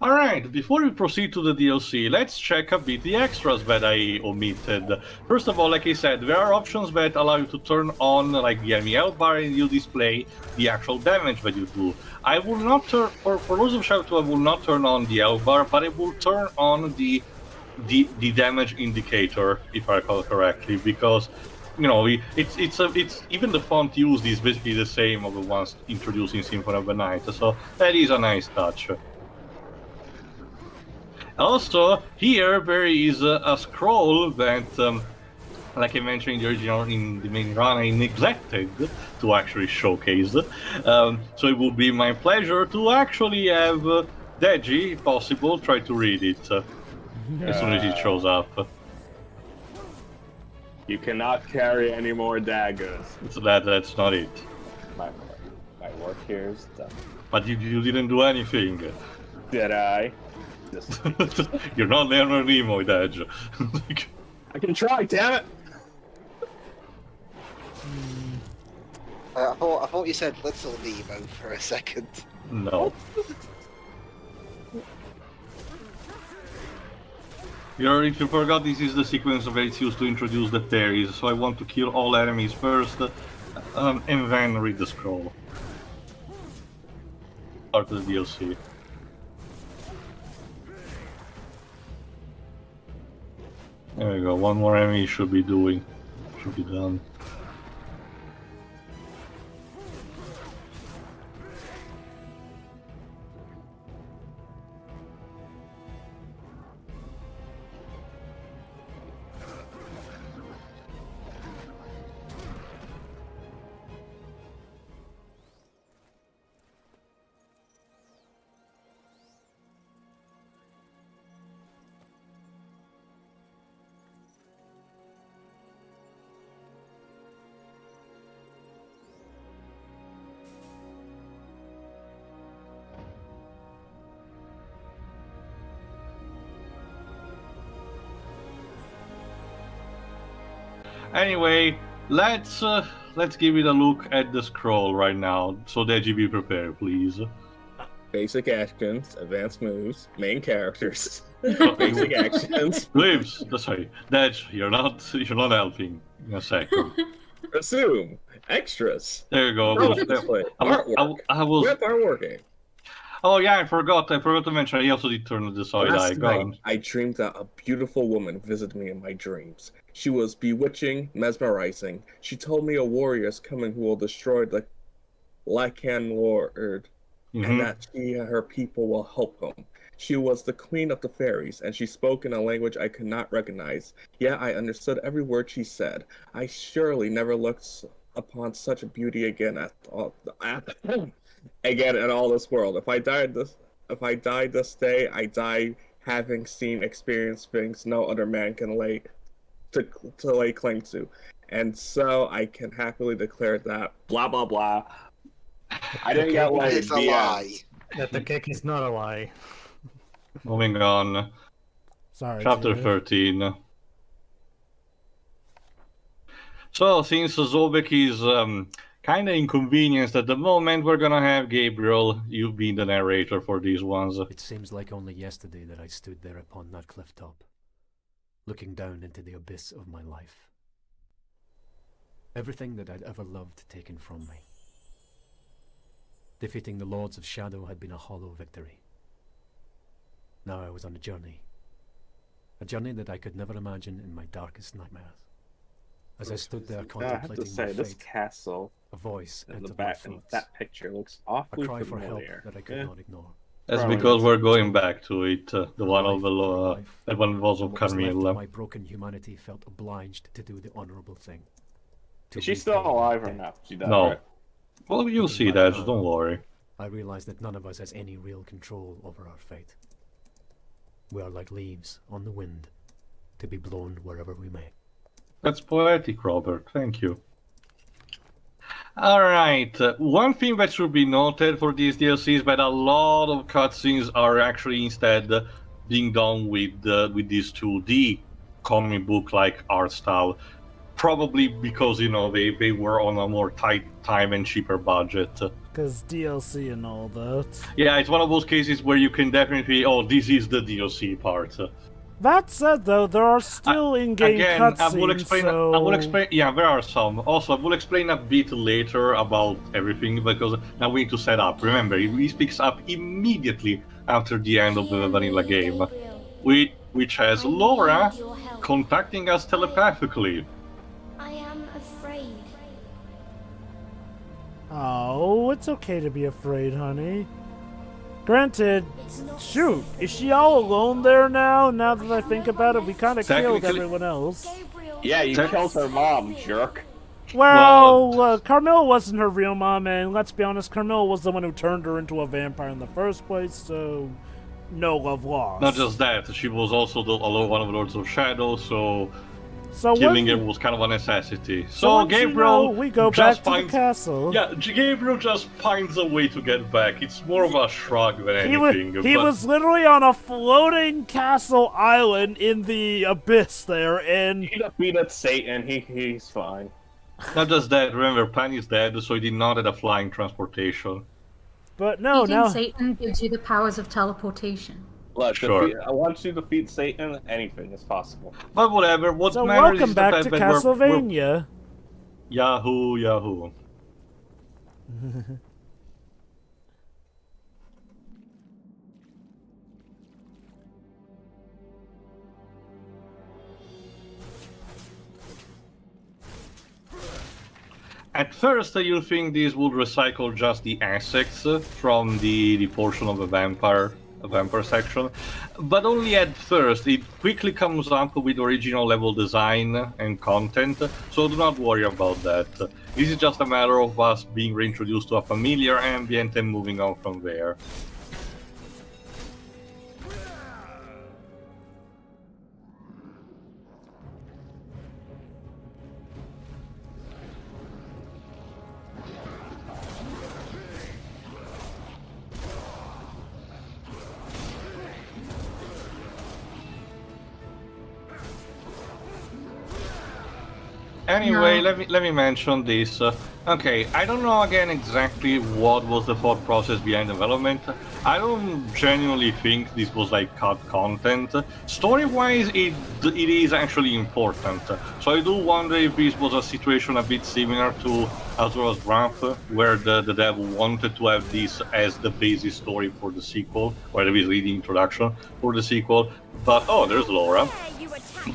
Alright, before we proceed to the DLC, let's check a bit the extras that I omitted. First of all, like I said, there are options that allow you to turn on like the enemy health bar and you display the actual damage that you do. I will not turn, for Rules of Shadow 2, I will not turn on the health bar, but I will turn on the damage indicator, if I recall correctly, because you know it's even the font used is basically the same of the ones introduced in Symphony of the Night, so that is a nice touch. Also, here there is a scroll that, like I mentioned in the original, in the main run, I neglected to actually showcase. So it would be my pleasure to actually have Deji, if possible, try to read it as soon as it shows up. You cannot carry any more daggers. That's not it. My work here is done. But you didn't do anything. Did I? You're not Leonard Nimoy, Dej. I can try, damn it! I thought you said Little Nemo for a second. No. If you forgot, this is the sequence of it's used to introduce the fairies, so I want to kill all enemies first, and then read the scroll. Start of the DLC. There we go, one more enemy should be done. Anyway, let's give it a look at the scroll right now. So Deji, be prepared, please. Basic actions, advanced moves, main characters. Basic actions. Lives. Sorry, Dej, you're not helping. In a second. Assume extras. There you go. Display. Artwork. Web artworking. Oh yeah, I forgot to mention. I also did turn the side Last icon. night, I dreamed that a beautiful woman visited me in my dreams. She was bewitching, mesmerizing. She told me a warrior is coming who will destroy the Lycan Lord, and that she and her people will help him. She was the queen of the fairies, and she spoke in a language I could not recognize. Yet I understood every word she said. I surely never looked upon such a beauty again again in all this world. If I died this day, I die having experienced things no other man can lay claim to, and so I can happily declare that blah blah blah. I didn't get laid. It's a lie. That the cake is not a lie. Moving on. Sorry. Chapter 13. So, since Zobek is kind of inconvenienced at the moment, we're gonna have Gabriel, you being the narrator for these ones. It seems like only yesterday that I stood there upon that cliff top, looking down into the abyss of my life. Everything that I'd ever loved taken from me. Defeating the Lords of Shadow had been a hollow victory. Now I was on a journey that I could never imagine in my darkest nightmares. As I stood there contemplating I have to say, my this fate, castle a voice in the entered my back in thoughts, that picture looks a awfully cry for help familiar. that I could not ignore. That's Probably because we're going back to it. The one of the Life, that one was of what was left of Carmilla. my broken humanity felt obliged to do the honourable thing. Is she still repay my alive or debt. not? She died, No. right? Well, you'll see that. Don't worry. I realized that none of us has any real control over our fate. We are like leaves on the wind, to be blown wherever we may. That's poetic, Robert. Thank you. Alright, one thing that should be noted for these DLCs is that a lot of cutscenes are actually instead being done with this 2D comic book-like art style. Probably because, you know, they were on a more tight time and cheaper budget. Because DLC and all that. Yeah, it's one of those cases where you can definitely, oh, this is the DLC part. That said, though, there are still in-game Again, I will cutscenes, explain. so... I will explain. Yeah, there are some. Also, I will explain a bit later about everything because now we need to set up. Remember, he picks up immediately after the end of the vanilla game, which has Laura contacting us telepathically. I am afraid. Oh, it's okay to be afraid, honey. Granted, It's not shoot, safe is for she me. all alone there now? Now that I think about it, we kind of killed Technically- everyone else. Gabriel, Yeah, you Tech- killed her mom, jerk. Well, Carmilla wasn't her real mom, and let's be honest, Carmilla was the one who turned her into a vampire in the first place, so no love lost. Not just that, she was also one of the Lords of Shadow, so so killing her when, was kind of a necessity. so So once you Gabriel, know, we go back just to the finds. castle. Yeah, Gabriel just finds a way to get back. It's more of a shrug than He was, anything. he but- was literally on a floating castle island in the abyss there, and He defeated Satan. He's fine. Not just that, remember, Pan is dead, so he did not have a flying transportation. but no, Defeating now Satan gives you the powers of teleportation. Look, Sure. once you defeat Satan, anything is possible. But whatever, what so matters welcome is back the to fact that we're Castlevania. Yahoo, Yahoo. At first, you think these would recycle just the assets from the portion of the vampire section, but only at first. It quickly comes up with original level design and content, so do not worry about that. This is just a matter of us being reintroduced to a familiar ambient and moving on from there. Anyway, No. let me mention this. Okay, I don't know again exactly what was the thought process behind development. I don't genuinely think this was like cut content. Story-wise, it is actually important. So I do wonder if this was a situation a bit similar to Azura's Wrath, where the dev wanted to have this as the basic story for the sequel, or at least the introduction for the sequel. But oh, there's Laura.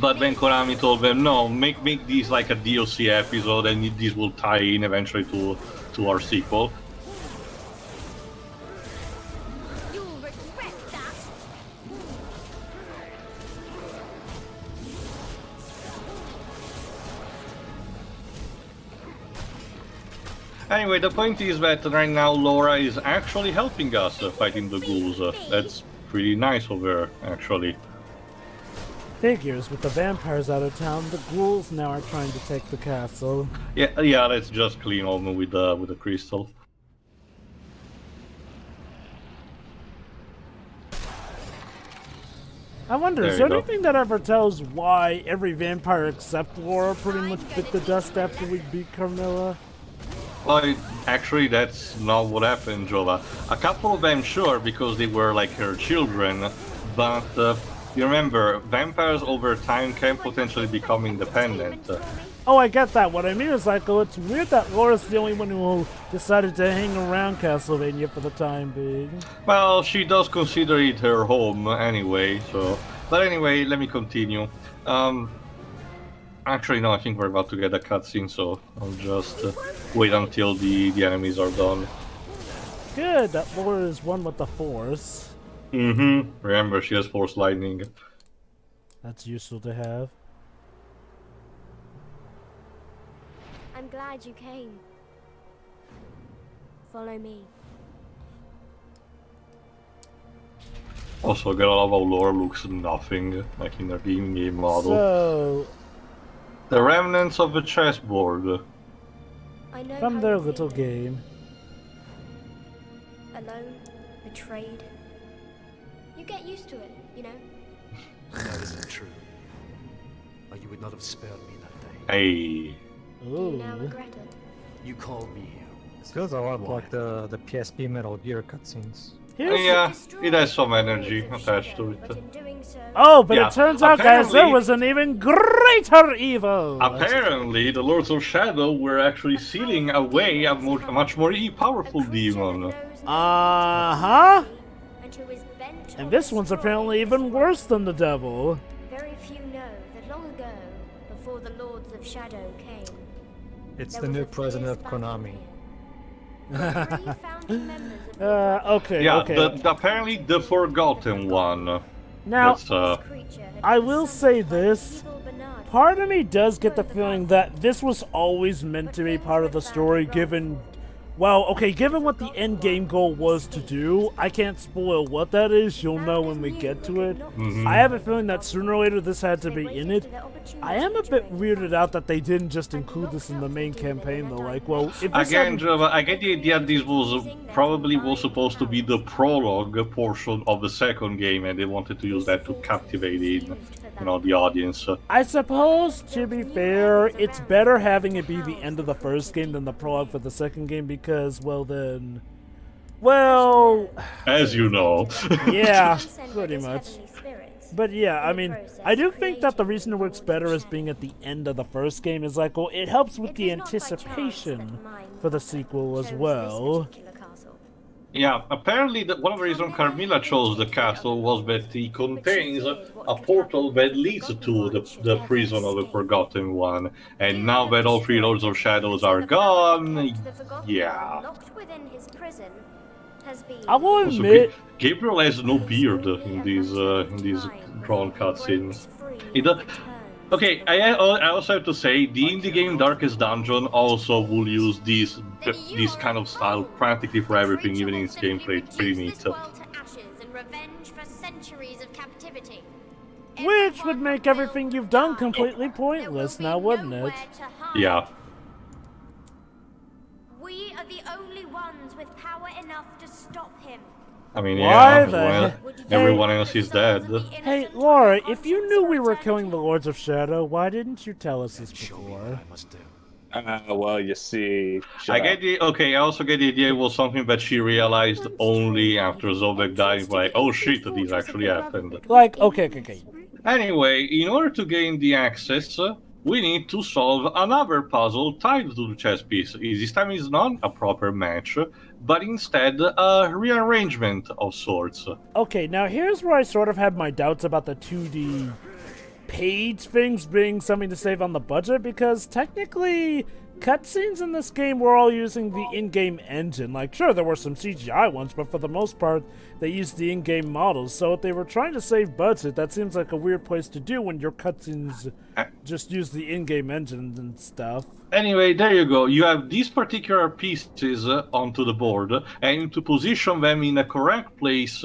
But then Konami told them, no, make this like a DLC episode, and this will tie in eventually to our sequel. You'll regret that. Anyway, the point is that right now Laura is actually helping us fighting the ghouls. That's pretty nice of her, actually. Figures, with the vampires out of town, the ghouls now are trying to take the castle. Yeah. Let's just clean them with the crystal. I wonder, There is you there go. anything that ever tells why every vampire except Laura pretty much bit the dust after we beat Carmilla? Well, actually, that's not what happened, Jova. A couple of them, sure, because they were like her children, but you remember, vampires over time can potentially become independent. Oh, I get that. What I mean is, like, oh, it's weird that Laura's the only one who decided to hang around Castlevania for the time being. Well, she does consider it her home anyway, so... But anyway, let me continue. Actually, no, I think we're about to get a cutscene, so I'll just wait until the enemies are done. Good, that Laura is one with the Force. Mm-hmm. Remember, she has Force Lightning. That's useful to have. I'm glad you came. Follow me. Also, I gotta love how Laura looks nothing, like in her in-game model. So, The remnants of the chessboard. I know from how their you little feel. game. Alone, betrayed. You get used to it, you know? That isn't true. Or you would not have spared me that day. Hey. Do you now Ooh. regret it? You called me here, It feels a lot like the PSP Metal Gear cutscenes. Yeah, it has some energy attached to it. Oh, but Yeah, it turns out, guys, there apparently- was an even greater evil! Apparently, the Lords of Shadow were actually sealing away a much more powerful demon. Uh-huh. And this one's apparently even worse than the devil. Very few know that long ago, before the Lords of Shadow came, It's the new president of Konami. Okay, Yeah, okay. apparently the Forgotten One. Now, But, I will say this. Part of me does get the feeling that this was always meant to be part of the story, given... Well, okay, given what the end game goal was to do, I can't spoil what that is, you'll know when we get to it. I have a feeling that sooner or later this had to be in it. I am a bit weirded out that they didn't just include this in the main campaign, though. Like, well, if this again, Java, I get the idea this was probably supposed to be the prologue portion of the second game, and they wanted to use that to captivate the audience. I suppose, to be fair, it's better having it be the end of the first game than the prologue for the second game because, well then... Well... As you know. Yeah, pretty much. But yeah, I mean, I do think that the reason it works better as being at the end of the first game is like, well, it helps with the anticipation for the sequel as well. Yeah, apparently one of the reasons Carmilla chose the castle was that it contains a portal that leads to the prison of the Forgotten One. And now that all three Lords of Shadows are gone, yeah. I will Also, admit... Gabriel has no beard in these drawn cutscenes. Okay, I also have to say, the indie game Darkest Dungeon also will use this kind of style practically for everything, even in its gameplay. It's pretty neat. Which would make everything you've done completely pointless now, wouldn't it? Yeah. We are the only ones with power enough to stop him. I mean, Why yeah, everyone else is dead. Hey, Laura, if you knew we were killing the Lords of Shadow, why didn't you tell us this before? Well, you see... I also get the idea it was something that she realized only after Zobek died, like, oh shit, this actually happened. Like, okay. Anyway, in order to gain the access, we need to solve another puzzle tied to the chess piece. This time is not a proper match, but instead a rearrangement of sorts. Okay, now here's where I sort of have my doubts about the 2D page things being something to save on the budget, because technically cutscenes in this game were all using the in-game engine. Like, sure, there were some CGI ones, but for the most part, they used the in-game models. So if they were trying to save budget, that seems like a weird place to do when your cutscenes just use the in-game engine and stuff. Anyway, there you go. You have these particular pieces onto the board, and to position them in a correct place,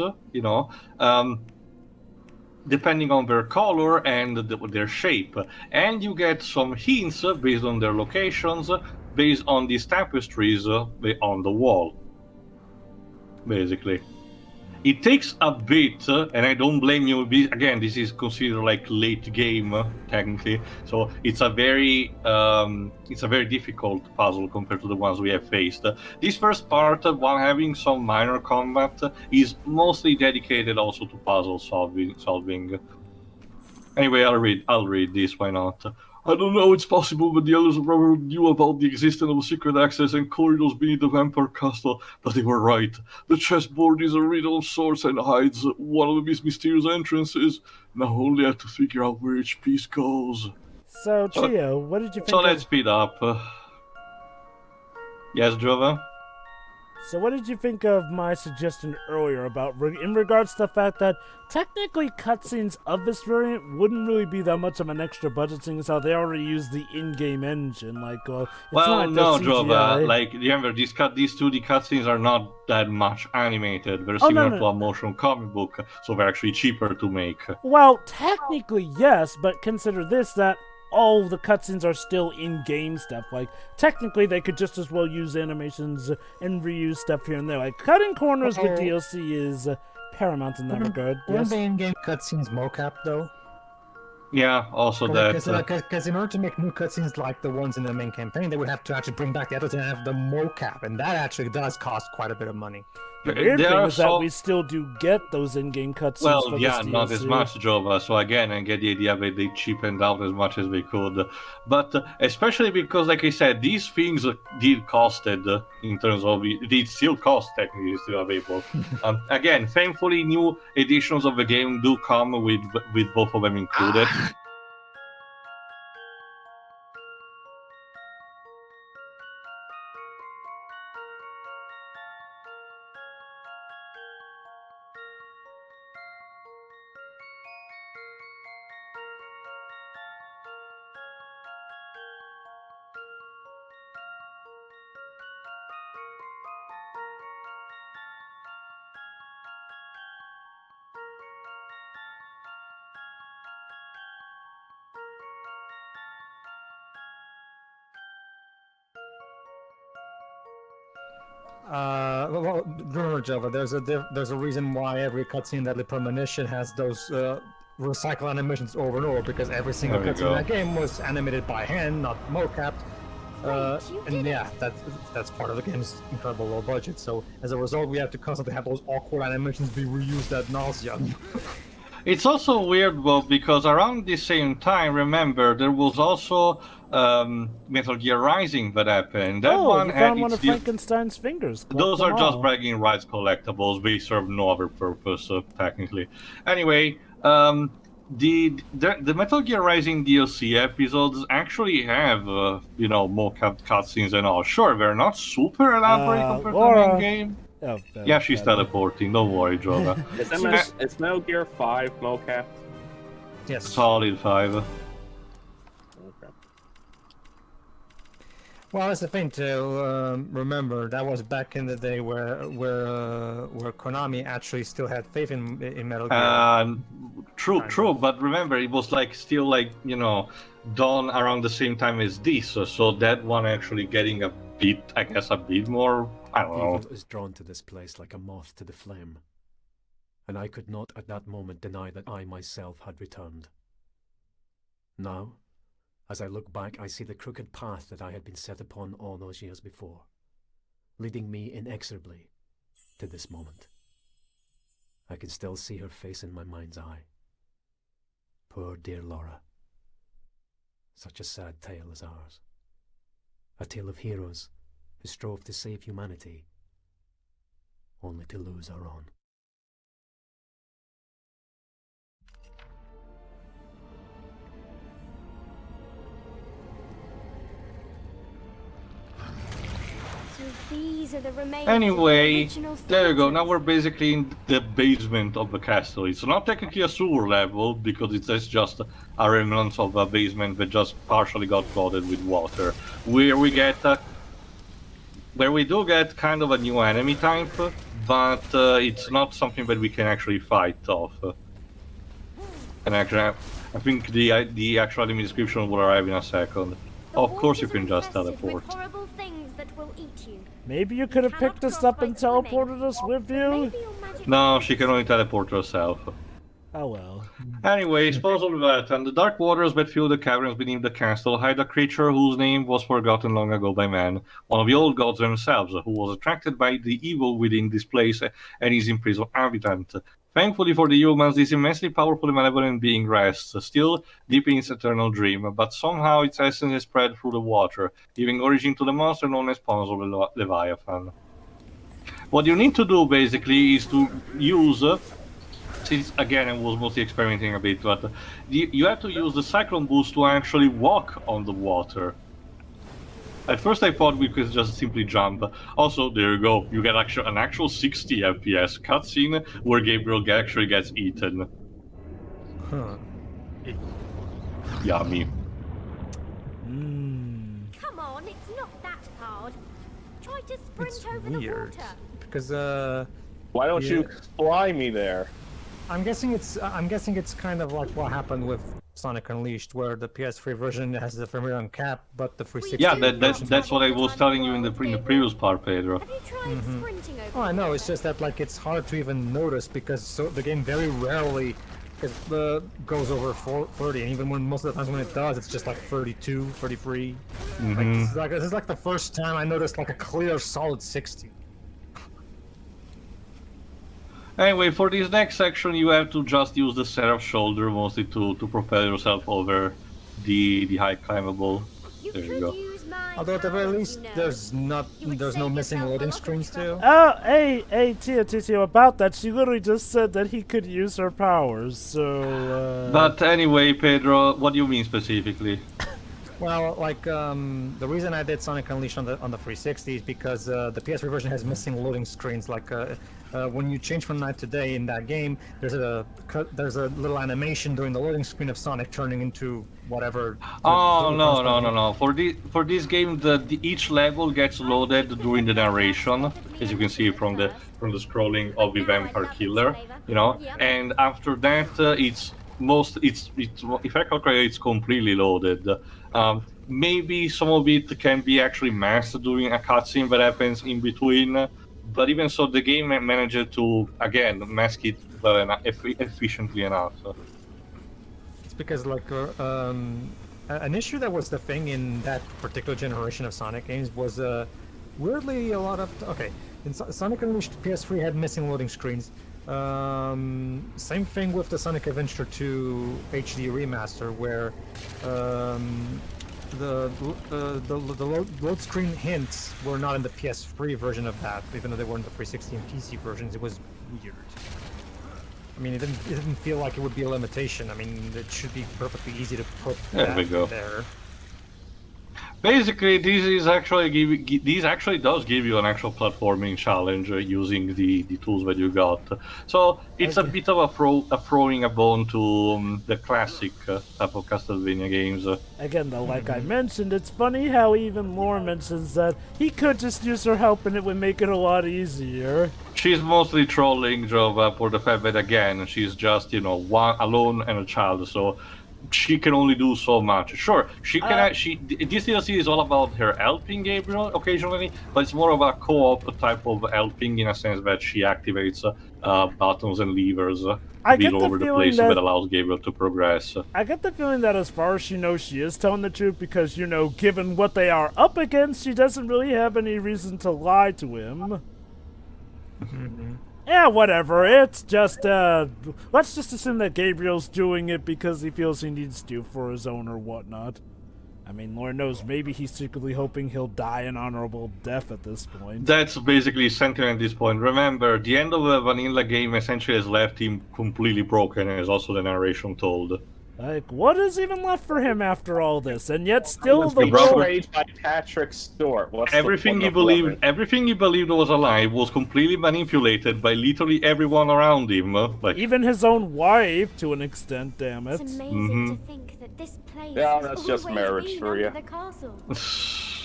depending on their color and their shape. And you get some hints based on their locations, based on these tapestries on the wall. Basically. It takes a bit, and I don't blame you. Again, this is considered like late game, technically. So it's a very difficult puzzle compared to the ones we have faced. This first part, while having some minor combat, is mostly dedicated also to puzzle solving. Anyway, I'll read this. Why not? I don't know it's possible, but the elders of Brotherhood knew about the existence of secret access and corridors beneath the vampire castle, but they were right. The chessboard is a riddle of sorts and hides one of these mysterious entrances. Now only have to figure out where each piece goes. So, Chio, what did you think So let's speed up. Yes, Jova? So what did you think of my suggestion earlier about, in regards to the fact that technically cutscenes of this variant wouldn't really be that much of an extra budget, seeing as how they already use the in-game engine, like, it's well, not no, the Jova, CGI. like, remember, these 2D cutscenes are not that much animated. They're similar to a motion comic book, so they're actually cheaper to make. Well, technically, yes, but consider this, that all the cutscenes are still in-game stuff. Like, technically, they could just as well use animations and reuse stuff here and there. Like, cutting corners with DLC is paramount in that regard. Weren't Yes? the in-game cutscenes mocap, though? Yeah, also that. Because in order to make new cutscenes like the ones in the main campaign, they would have to actually bring back the others and have the mocap, and that actually does cost quite a bit of money. The weird there thing are is that so- we still do get those in-game cutscenes Well, for yeah, this DLC. not as much, Jova. So again, I get the idea that they cheapened out as much as they could. But especially because, like I said, these things did costed in terms of they still cost technically still available. Again, thankfully, new editions of the game do come with both of them included. Well, remember, Java, there's a reason why every cutscene that Premonition has those recycle animations over and over, because every single There you cutscene in go. that game was animated by hand, not mocapped. you And did yeah, that's part of the game's incredible low budget. So as a result, we have to constantly have those awkward animations be reused ad nauseam. It's also weird, Bob, because around the same time, remember, there was also Metal Gear Rising that happened. That Oh, one you had found one its of Frankenstein's fingers. Collect Those are them just all. bragging rights collectibles. They serve no other purpose, technically. Anyway, the Metal Gear Rising DLC episodes actually have, mocap cutscenes and all. Sure, they're not super elaborate compared to the Laura. main game. Oh, Yeah, she's bad. teleporting. Don't worry, Jova. It's Metal Gear 5 mocap. Yes. Solid 5. Okay. Well, that's the thing to remember. That was back in the day where Konami actually still had faith in Metal Gear. True, but remember, it was still done around the same time as this, so that one actually getting a bit more. I don't know. Evil is drawn to this place like a moth to the flame, and I could not at that moment deny that I myself had returned. Now, as I look back, I see the crooked path that I had been set upon all those years before, leading me inexorably to this moment. I can still see her face in my mind's eye. Poor dear Laura. Such a sad tale as ours. A tale of heroes who strove to save humanity, only to lose our own. So these are the remains Anyway, of the original there you go. Now fortress. we're basically in the basement of the castle. It's not technically a sewer level because it's just a remnant of a basement that just partially got flooded with water. Where we do get kind of a new enemy type, but it's not something that we can actually fight off. And actually, I think the actual enemy description will arrive in a second. The Of course, you waters can just infested teleport. With horrible things that will eat you. Maybe you could have picked us up and teleported us with you? Maybe your magic No, will she can only teleport herself. Oh well. Anyway, suppose of that, and the dark waters that fill the caverns beneath the castle hide a creature whose name was forgotten long ago by man, one of the old gods themselves, who was attracted by the evil within this place and is imprisoned habitant. Thankfully for the humans, this immensely powerful and malevolent being rests, still deep in its eternal dream, but somehow its essence is spread through the water, giving origin to the monster known as Pawns of the Leviathan. What you need to do, basically, is to use... since again I was mostly experimenting a bit, but you have to use the Cyclone Boost to actually walk on the water. At first I thought we could just simply jump. Also, there you go, you get an actual 60 FPS cutscene where Gabriel actually gets eaten. Huh. Yummy. Come on, it's not that hard. Try to sprint It's over weird the water. because Why don't you Yeah. fly me there? I'm guessing it's kind of like what happened with Sonic Unleashed, where the PS3 version has the frame rate on cap, but the 360. Yeah, that's what I was telling you in the previous part, Pedro. Have you tried sprinting over Oh, I the know. water? It's just that it's hard to even notice because the game very rarely it goes over 30, and even when most of the times when it does, it's just like 32, 33. This is like the first time I noticed like a clear, solid 60. Anyway, for this next section, you have to just use the Seraph shoulder mostly to propel yourself over the high climbable. There you go. Although at the very least, there's no missing loading screens too. Oh, hey, Tio, about that, she literally just said that he could use her powers, so, But anyway, Pedro, what do you mean specifically? Well, like, the reason I did Sonic Unleashed on the 360 is because the PS3 version has missing loading screens. Like, when you change from night to day in that game, there's a little animation during the loading screen of Sonic turning into whatever. Oh no! For this game, each level gets loaded during the narration, as you can see from the scrolling of the Vampire Killer, you know. And after that, if I calculate, it's completely loaded. Maybe some of it can be actually masked during a cutscene that happens in between, but even so, the game managed to again mask it efficiently enough. It's because like an issue that was the thing in that particular generation of Sonic games was weirdly a lot of in Sonic Unleashed, PS3 had missing loading screens. Same thing with the Sonic Adventure 2 HD remaster, where the load screen hints were not in the PS3 version of that, even though they were in the 360 and PC versions. It was weird. I mean, it didn't feel like it would be a limitation. I mean, it should be perfectly easy to put that there. Basically, this actually does give you an actual platforming challenge using the tools that you got. So it's a bit of a throwing a bone to the classic type of Castlevania games. Again, though, like I mentioned, it's funny how even Lore mentions that he could just use her help and it would make it a lot easier. She's mostly trolling Jova for the fact that, again, she's just, one alone and a child, so she can only do so much. Sure, she can. This DLC is all about her helping Gabriel occasionally, but it's more of a co-op type of helping in a sense that she activates buttons and levers all over the place that allows Gabriel to progress. I get the feeling that as far as she knows, she is telling the truth because, given what they are up against, she doesn't really have any reason to lie to him. Yeah, whatever. It's just, let's just assume that Gabriel's doing it because he feels he needs to for his own or whatnot. I mean, Lord knows, maybe he's secretly hoping he'll die an honorable death at this point. That's basically sentiment at this point. Remember, the end of the vanilla game essentially has left him completely broken, as also the narration told. Like, what is even left for him after all this? And yet still the betrayed by Patrick Stewart. Everything he believed was a lie was completely manipulated by literally everyone around him. Even his own wife, to an extent, damn it. It's amazing to think that this place that's just marriage for you.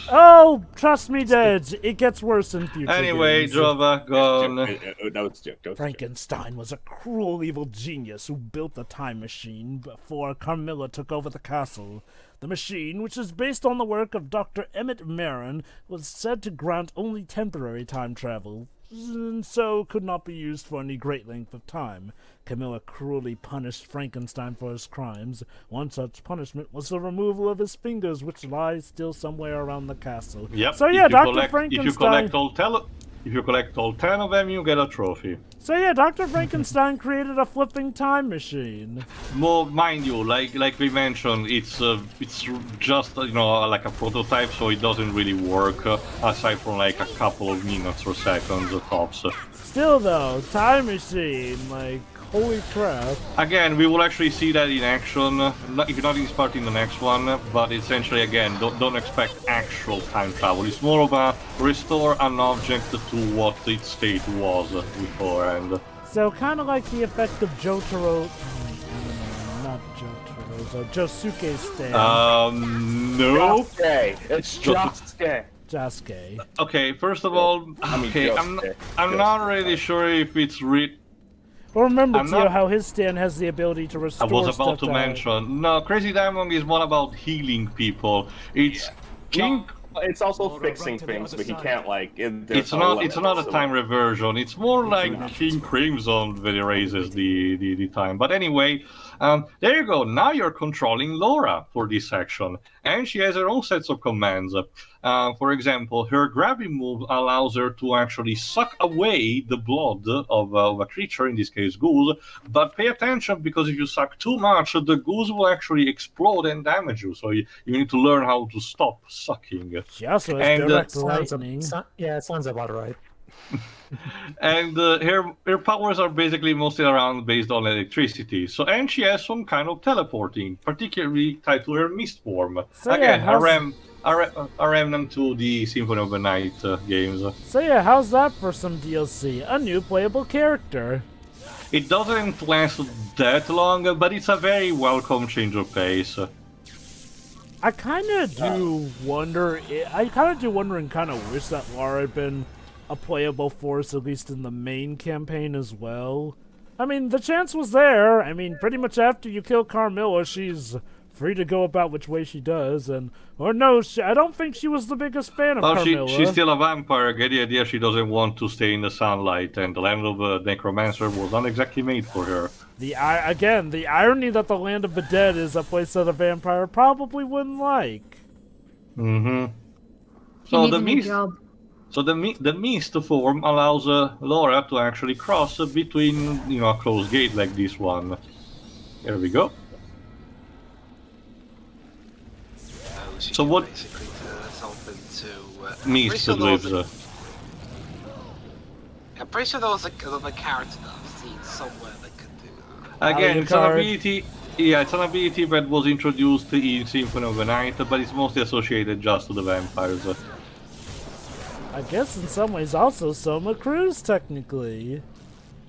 Oh, trust me, Dad, it gets worse in future Anyway, Jova, go on. No, it's joke. Frankenstein was a cruel, evil genius who built the time machine before Carmilla took over the castle. The machine, which is based on the work of Dr. Emmett Marin, was said to grant only temporary time travel, and so could not be used for any great length of time. Camilla cruelly punished Frankenstein for his crimes. One such punishment was the removal of his fingers, which lies still somewhere around the castle. Yep. So yeah, Dr. Frankenstein... If you collect all 10 of them, you get a trophy. So yeah, Dr. Frankenstein created a flipping time machine. Well, mind you, like we mentioned, it's just like a prototype, so it doesn't really work aside from like a couple of minutes or seconds tops. Still though, time machine, like holy crap. Again, we will actually see that in action, if not in this part, in the next one, but essentially, again, don't expect actual time travel. It's more of a restore an object to what its state was beforehand. So kind of like the effect of Jotaro... not Jotaro's, Josuke's stand. No. It's Josuke. Okay, first of all, I'm not really sure if it's Well, remember, Tio, how his stand has the ability to restore I was about to mention. No, Crazy Diamond is more about healing people. It's King It's also fixing things, but he can't like. It's not a time reversion. It's more like King Crimson that erases the time. But anyway, there you go. Now you're controlling Laura for this section, and she has her own sets of commands. For example, her grabbing move allows her to actually suck away the blood of a creature, in this case ghouls. But pay attention, because if you suck too much, the ghouls will actually explode and damage you. So you need to learn how to stop sucking. She also has direct lightning. Yeah, it sounds about right. And her powers are basically mostly around based on electricity. So, and she has some kind of teleporting, particularly tied to her mist form. So Again, yeah, a remnant to the Symphony of the Night games. So yeah, how's that for some DLC? A new playable character. It doesn't last that long, but it's a very welcome change of pace. I kind of do wonder. I kind of do wonder and kind of wish that Lara had been a playable force, at least in the main campaign as well. I mean, the chance was there. I mean, pretty much after you kill Carmilla, she's free to go about which way she does. And or no, I don't think she was the biggest fan of Carmilla. She's still a vampire. Get the idea she doesn't want to stay in the sunlight, and the land of the necromancer was not exactly made for her. The irony that the land of the dead is a place that a vampire probably wouldn't like. Mm-hmm. So the mist form allows Laura to actually cross between a closed gate like this one. There we go. So what? Basically, something to Mist lives. I'm pretty sure there was another character that I've seen somewhere that could do that. Again, it's an ability. Yeah, it's an ability that was introduced in Symphony of the Night, but it's mostly associated just to the vampires. I guess in some ways also Soma Cruz, technically.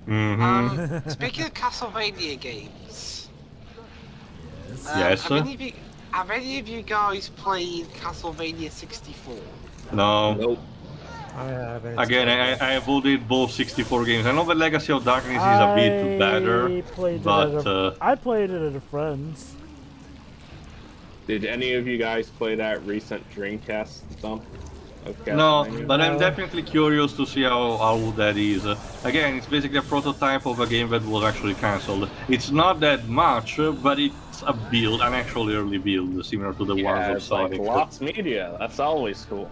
Mm-hmm. Speaking of Castlevania games, Yes. have any of you guys played Castlevania 64? No. Nope. I haven't. Again, I avoided both 64 games. I know that Legacy of Darkness is a bit better, but I played it at a friend's. Did any of you guys play that recent Dreamcast dump? No, but I'm definitely curious to see how that is. Again, it's basically a prototype of a game that was actually cancelled. It's not that much, but it's a build, an actual early build, similar to the ones of Sonic. Like lots media. That's always cool.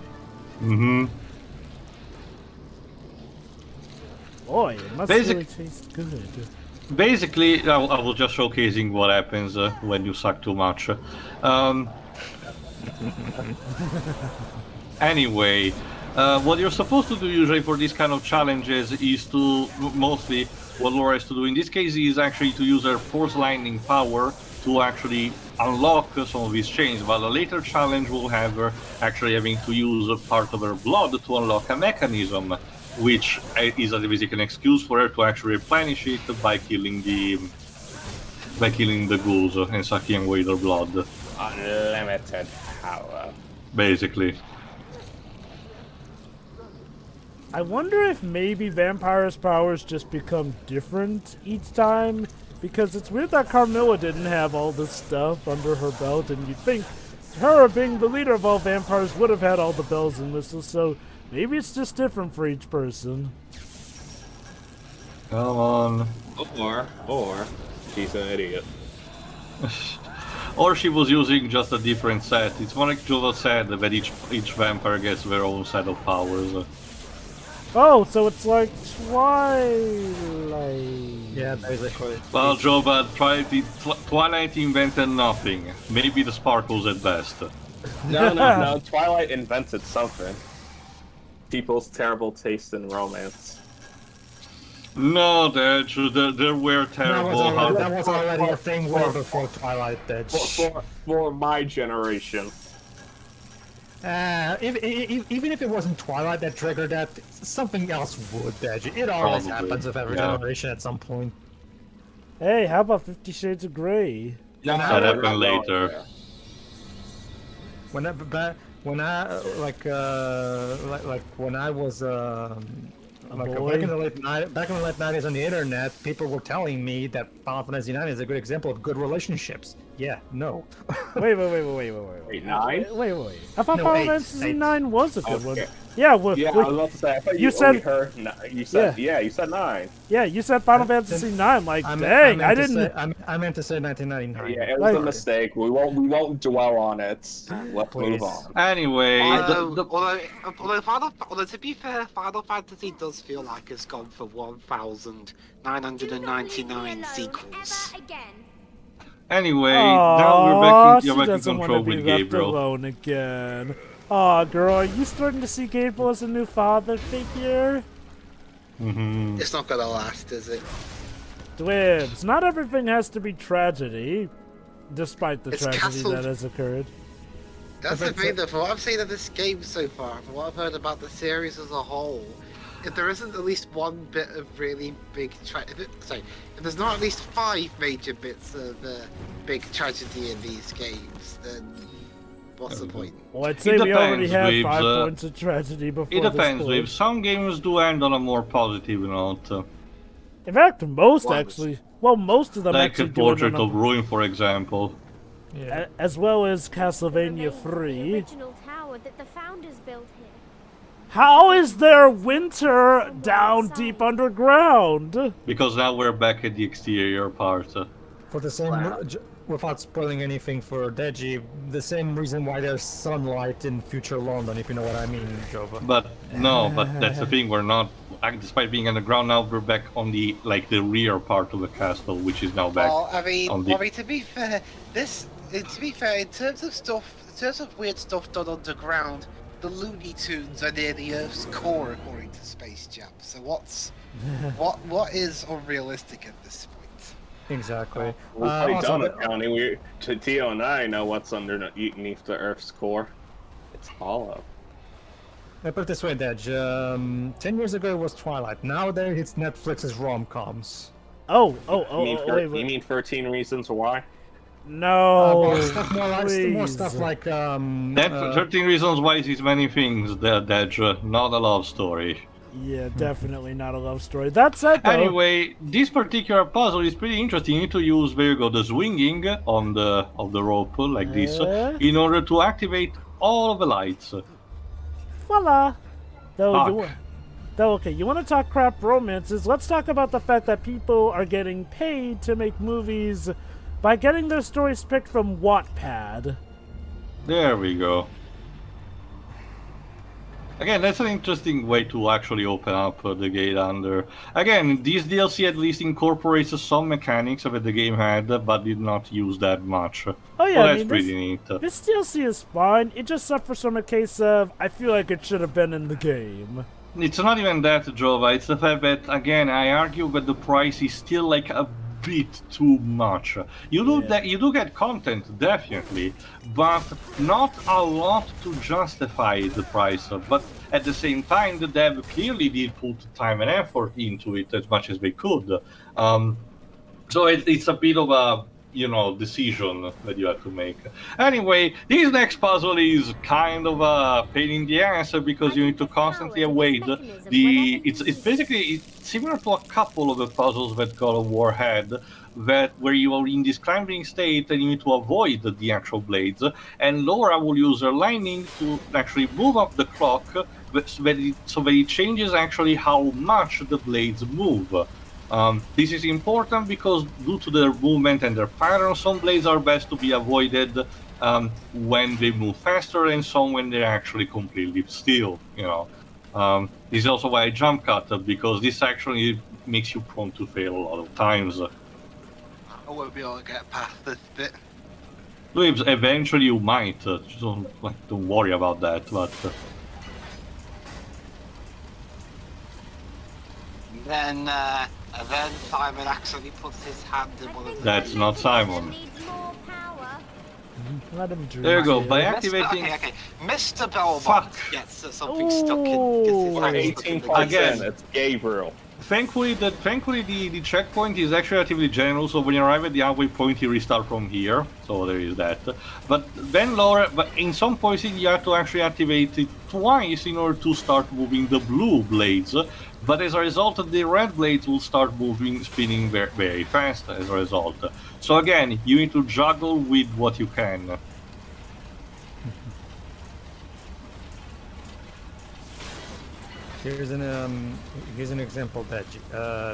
Mm-hmm. Boy, it must really taste good. Basically, I was just showcasing what happens when you suck too much. Anyway, what you're supposed to do usually for these kind of challenges is to, mostly what Laura has to do in this case is actually to use her Force Lightning power to actually unlock some of these chains, while a later challenge will have her actually having to use a part of her blood to unlock a mechanism, which is basically an excuse for her to actually replenish it by killing the ghouls and sucking away their blood. Unlimited power. Basically. I wonder if maybe Vampire's powers just become different each time, because it's weird that Carmilla didn't have all this stuff under her belt, and you'd think her being the leader of all vampires would have had all the bells and whistles, so maybe it's just different for each person. Come on. Or she's an idiot. Or she was using just a different set. It's more like Jova said that each vampire gets their own set of powers. Oh, so it's like Twilight. Yeah, basically. Well, Jova, Twilight invented nothing. Maybe the sparkles at best. No. Twilight invented something. People's terrible taste in romance. No, Dej, there were terrible. That was already a thing way before Twilight, Dej. For my generation. Even if it wasn't Twilight that triggered that, something else would, Dej. It always happens with every generation at some point. Hey, how about 50 Shades of Grey? That happened later. When I was Like boy. back in the late 90s on the internet, people were telling me that Final Fantasy IX is a good example of good relationships. Yeah, no. Wait. Wait, 9? Wait. I thought No, Final 8, Fantasy 8. 9 was a good one. Okay. Yeah, Yeah, I was about to say. I thought you you said- only heard. You said you said 9. Yeah, you said Final Fantasy 9. Like, I dang, meant I to didn't. say- I meant to say 1999. Yeah, it was a Like- mistake. We won't dwell on it. Let's move Please. on. Anyway, Although to be fair, Final Fantasy does feel like it's gone for 1,999 sequels. anyway, now we're back She you're back in doesn't want control to be with left Gabriel. alone again. Aw, girl, are you starting to see Gabriel as a new father figure? Mm-hmm. It's not gonna last, is it? Dwibs, not everything has to be tragedy, despite the It's tragedy Castle- that has occurred. That's the thing, though. From what I've seen of this game so far, from what I've heard about the series as a whole, if there isn't at least one bit of really big if there's not at least 5 major bits of big tragedy in these games, then what's the point? Well, I'd say we already depends, had Dwibs, 5 points of tragedy before It depends. this point. With some games do end on a more positive note, In fact, most What? actually. Well, most of them like actually a do end Portrait on of Ruin, for example. Yeah. as well as Castlevania 3. Original tower that the founders built here. How is there winter down deep underground? Because now we're back at the exterior part. For the same, without spoiling anything for Deji, the same reason why there's sunlight in future London, if you know what I mean, Jova. But no, but that's the thing. We're not, despite being underground now, we're back on the the rear part of the castle, which is now back. Well, I mean, on the- to be fair, in terms of weird stuff done underground, the Looney Tunes are near the Earth's core, according to Space Jam. So what is unrealistic at this point? Exactly. We've already also, done accounting. Tio and I know what's underneath the Earth's core. It's hollow. I put it this way, Dej. 10 years ago it was Twilight. Nowadays it's Netflix's rom-coms. Oh, You wait. mean 13 Reasons Why? No, More stuff please. like 13 Reasons Why is many things, Dedge, not a love story. Yeah, definitely not a love story. That said, though, Anyway, this particular puzzle is pretty interesting. You need to use, there you go, the swinging on the rope like this in order to activate all of the lights. voila. Fuck. Okay, you want to talk crap romances? Let's talk about the fact that people are getting paid to make movies by getting their stories picked from Wattpad. There we go. Again, that's an interesting way to actually open up the gate under. Again, this DLC at least incorporates some mechanics that the game had, but did not use that much. Oh yeah, Well, I that's mean, pretty neat. this DLC is fine. It just suffers from a case of I feel like it should have been in the game. It's not even that, Jova. It's the fact that, again, I argue that the price is still like a bit too much. You do get content, definitely, but not a lot to justify the price. But at the same time, the dev clearly did put time and effort into it as much as they could. So it's a bit of a decision that you have to make. Anyway, this next puzzle is kind of a pain in the ass because you need to constantly avoid it's basically similar to a couple of the puzzles that God of War had, where you are in this climbing state and you need to avoid the actual blades, and Laura will use her lightning to actually move up the clock so that it changes actually how much the blades move. This is important because due to their movement and their pattern, some blades are best to be avoided when they move faster, and some when they're actually completely still. This is also why I jump cut, because this actually makes you prone to fail a lot of times. I won't be able to get past this bit. Eventually you might. Just don't worry about that. But Then Simon actually puts his hand in one of the... That's not Simon. Let him dream. There you go. it. By activating. Okay. Mr. Belmont Fuck. gets something stuck in... Gets his hand stuck in the 18%. Again. It's Gabriel. thankfully, the checkpoint is actually relatively general. So when you arrive at the halfway point, you restart from here. So there is that. But then but in some points you have to actually activate it twice in order to start moving the blue blades. But as a result, the red blades will start spinning very, very fast. As a result, so again, you need to juggle with what you can. Here's an example that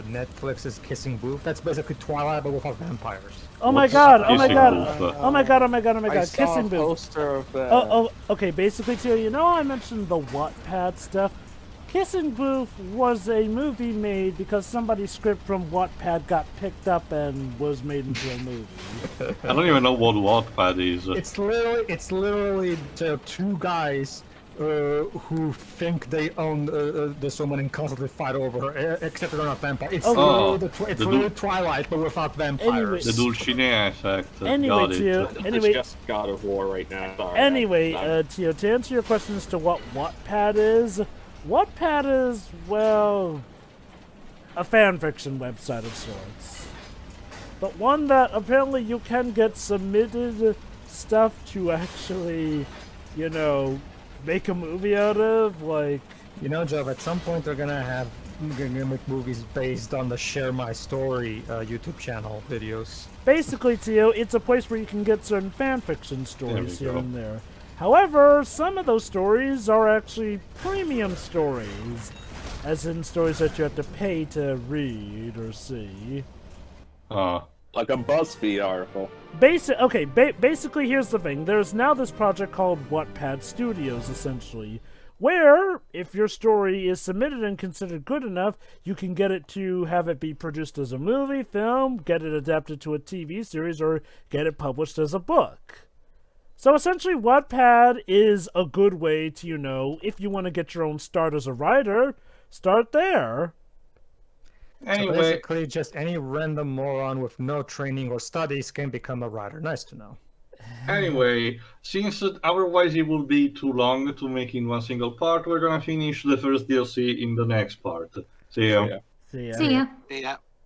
Netflix's Kissing Booth. That's basically Twilight but without vampires. Oh my god! Oh my Kissing god! Booth? Oh my god! Oh my god! Oh my I god! saw Kissing a Booth. poster of that. Oh, okay. Basically, too, you know, I mentioned the Wattpad stuff. Kissing Booth was a movie made because somebody's script from Wattpad got picked up and was made into a movie. I don't even know what Wattpad is. It's literally two guys who think they own this woman and constantly fight over her, except they're not vampires. It's literally Twilight, but without vampires. The Dulcinea effect. Anyway, Got Tio, it. It's just God of War right now. Sorry, Anyway, Tio, to answer your question as to what Wattpad is well, a fanfiction website of sorts, but one that apparently you can get submitted stuff to actually, you know, make a movie out of, like... You know, Joe, at some point they're gonna make movies based on the Share My Story YouTube channel videos. Basically, Tio, it's a place where you can get certain fanfiction stories here and there. However, some of those stories are actually premium stories, as in stories that you have to pay to read or see. Like a BuzzFeed article. Basically, here's the thing. There's now this project called Wattpad Studios, essentially, where, if your story is submitted and considered good enough, you can get it to have it be produced as a movie, film, get it adapted to a TV series, or get it published as a book. So essentially, Wattpad is a good way to, you know, if you want to get your own start as a writer, start there. Anyway, so basically, just any random moron with no training or studies can become a writer. Nice to know. Anyway, since otherwise it will be too long to make in one single part, we're gonna finish the first DLC in the next part. See ya. See ya. Yeah.